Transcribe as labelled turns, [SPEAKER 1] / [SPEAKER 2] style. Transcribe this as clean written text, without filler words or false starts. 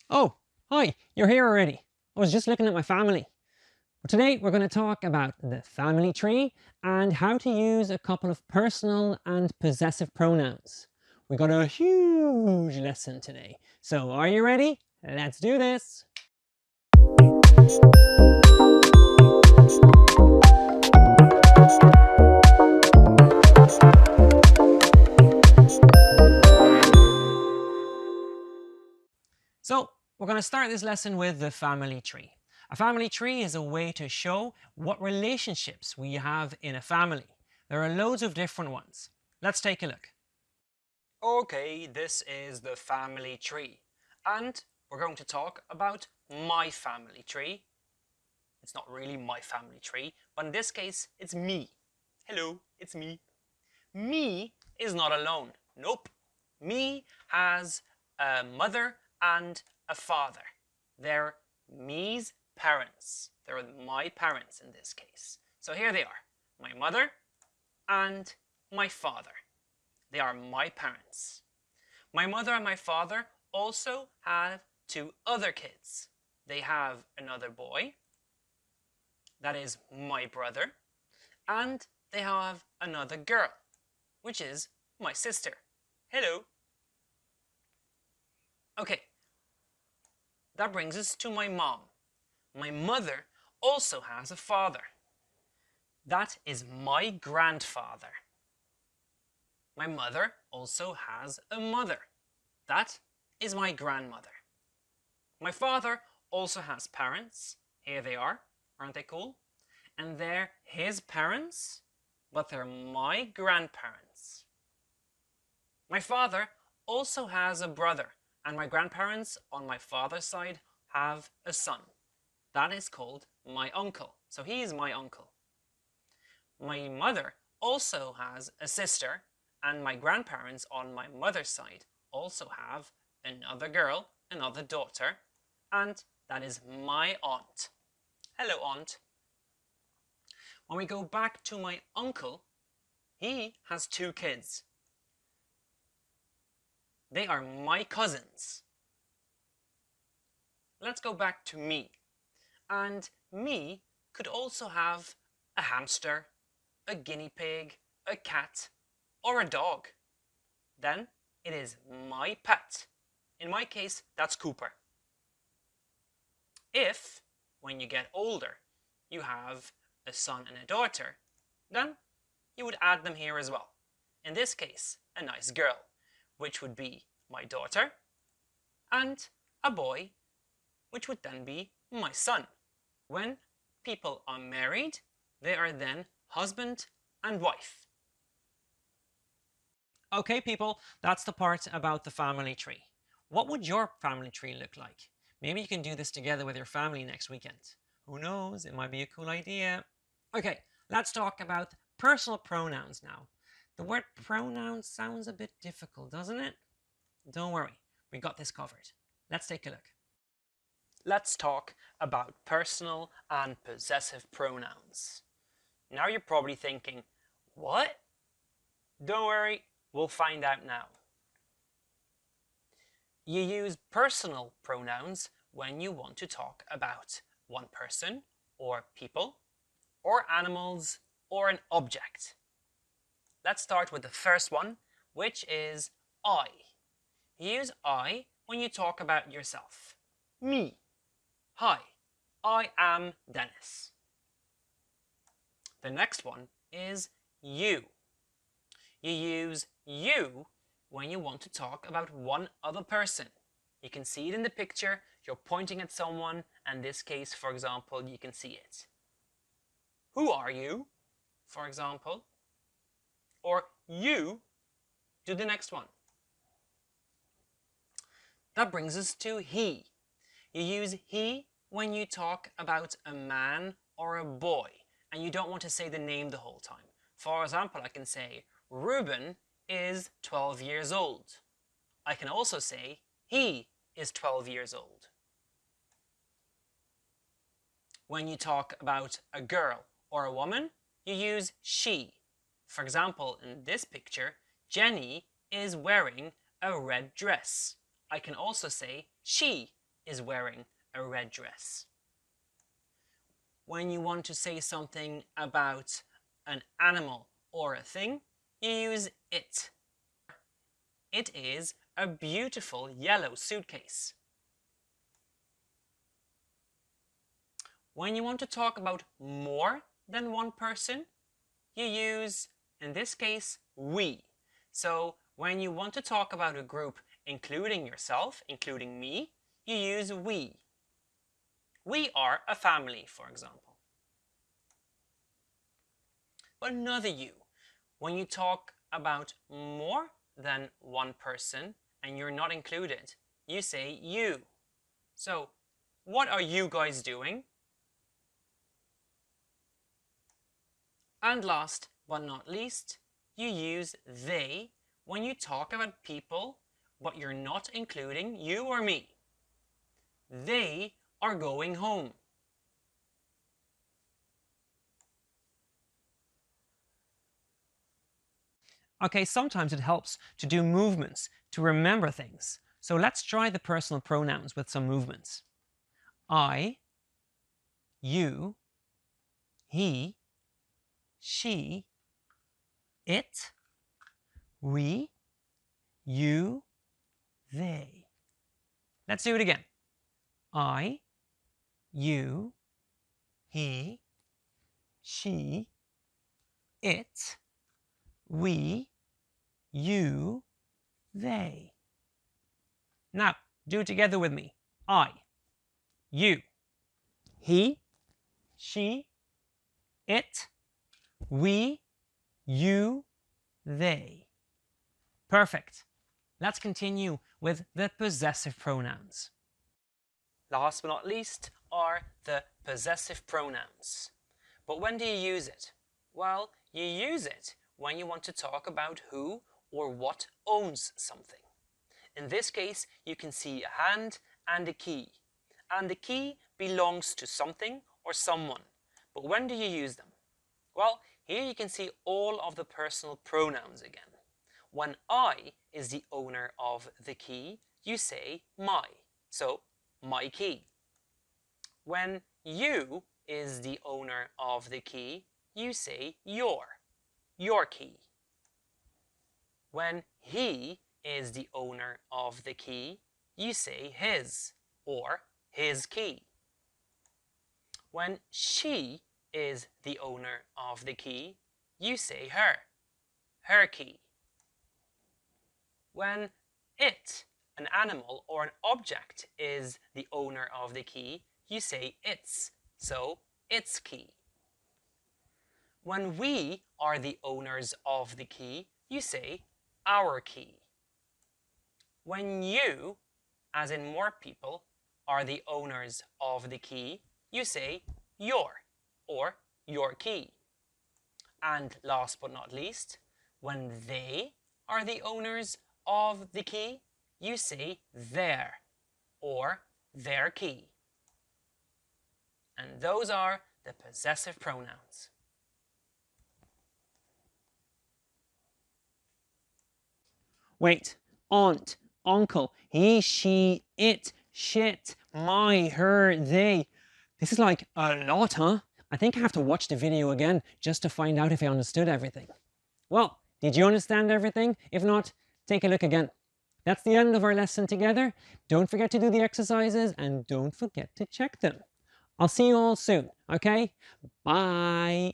[SPEAKER 1] Oh, hi, you're here already. I was just looking at my family. But today we're going to talk about the family tree and how to use a couple of personal and possessive pronouns. We got a huge lesson today. So are you ready? Let's do this. So we're going to start this lesson with the family tree. A family tree is a way to show what relationships we have in a family. There are loads of different ones. Let's take a look. Okay, this is the family tree. And we're going to talk about my family tree. It's not really my family tree, but in this case, it's me. Hello, it's me. Me is not alone. Nope. Me has a mother and a father. They're me's parents. They're my parents in this case. So here they are. My mother and my father. They are my parents. My mother and my father also have two other kids. They have another boy, that is my brother, and they have another girl, which is my sister. Hello. Okay, that brings us to my mom. My mother also has a father. That is my grandfather. My mother also has a mother. That is my grandmother. My father also has parents. Here they are. Aren't they cool? And they're his parents, but they're my grandparents. My father also has a brother, and my grandparents on my father's side have a son. That is called my uncle. So he is my uncle. My mother also has a sister, and my grandparents on my mother's side also have another girl, another daughter, and that is my aunt. Hello, aunt. When we go back to my uncle, he has two kids. They are my cousins. Let's go back to me. And me could also have a hamster, a guinea pig, a cat, or a dog. Then it is my pet. In my case, that's Cooper. If, when you get older, you have a son and a daughter, then you would add them here as well. In this case, a nice girl, which would be my daughter, and a boy, which would then be my son. When people are married, they are then husband and wife. Okay, people, that's the part about the family tree. What would your family tree look like? Maybe you can do this together with your family next weekend. Who knows, it might be a cool idea. Okay, let's talk about personal pronouns now. The word pronoun sounds a bit difficult, doesn't it? Don't worry, we got this covered. Let's take a look. Let's talk about personal and possessive pronouns. Now you're probably thinking, what? Don't worry, we'll find out now. You use personal pronouns when you want to talk about one person, or people, or animals, or an object. Let's start with the first one, which is I. You use I when you talk about yourself. Me. Hi, I am Dennis. The next one is you. You use you when you want to talk about one other person. You can see it in the picture, you're pointing at someone, and in this case, for example, you can see it. Who are you, for example? Or you, do the next one. That brings us to he. You use he when you talk about a man or a boy, and you don't want to say the name the whole time. For example, I can say, Ruben is 12 years old. I can also say, he is 12 years old. When you talk about a girl or a woman, you use she. For example, in this picture, Jenny is wearing a red dress. I can also say, she is wearing a red dress. When you want to say something about an animal or a thing, you use it. It is a beautiful yellow suitcase. When you want to talk about more than one person, you use, in this case, we. So when you want to talk about a group including yourself, including me, you use we. We are a family, for example. But another you. When you talk about more than one person and you're not included, you say you. So, what are you guys doing? And last but not least, you use they when you talk about people, but you're not including you or me. They are going home. Okay, sometimes it helps to do movements to remember things. So let's try the personal pronouns with some movements. I, you, he, she, it, we, you, they. Let's do it again. I, you, he, she, it, we, you, they. Now, do it together with me. I, you, he, she, it, we, you, they. Perfect. Let's continue with the possessive pronouns. Last but not least are the possessive pronouns. But when do you use it? Well, you use it when you want to talk about who or what owns something. In this case, you can see a hand and a key. And the key belongs to something or someone. But when do you use them? Well, here you can see all of the personal pronouns again. When I is the owner of the key, you say my. So, my key. When you is the owner of the key, you say your key. When he is the owner of the key, you say his or his key. When she is the owner of the key, you say her key. When it, an animal or an object, is the owner of the key, you say its, so its key. When we are the owners of the key, you say our key. When you, as in more people, are the owners of the key, you say your or your key. And last but not least, when they are the owners of the key, you say their or their key. And those are the possessive pronouns. Wait, aunt, uncle, he, she, it, shit, my, her, they. This is like a lot, huh? I think I have to watch the video again just to find out if I understood everything. Well, did you understand everything? If not, take a look again. That's the end of our lesson together. Don't forget to do the exercises and don't forget to check them. I'll see you all soon, okay? Bye!